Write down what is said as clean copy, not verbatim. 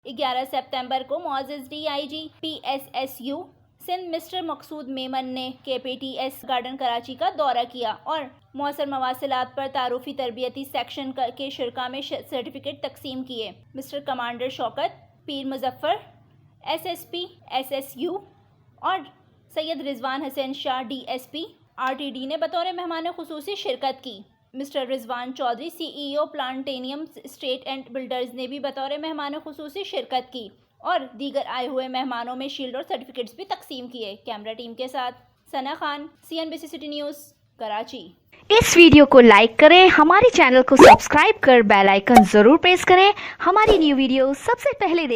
11 सितंबर को मुअज़्ज़ज़ DIG PSSU Sindh mister मकसूद मेमन ने KPTS garden Karachi का दौरा किया और मौसर मवासिलात पर तारुफी तरबियती सेक्शन के शिरका में सर्टिफिकेट तकसीम किए। मिस्टर कमांडर शौकत पीर मुजफ्फर SSP SSU और सैयद रिजवान हसन शाह DSP RTD ने बतौर मेहमान खुसूसी शिरकत की। Mister Rizwan Chaudhry CEO Platinum State and Builders ने भी बतौर मेहमान खुसूसी शिरकत की और दीगर आए हुए मेहमानों में शील्ड और सर्टिफिकेट्स भी तकसीम किए। कैमरा टीम के साथ Sana Khan, CNBC City News, Karachi. इस वीडियो को लाइक करें, हमारे चैनल को सब्सक्राइब कर बेल आइकन जरूर प्रेस करें। हमारी न्यू वीडियो सबसे पहले देखें।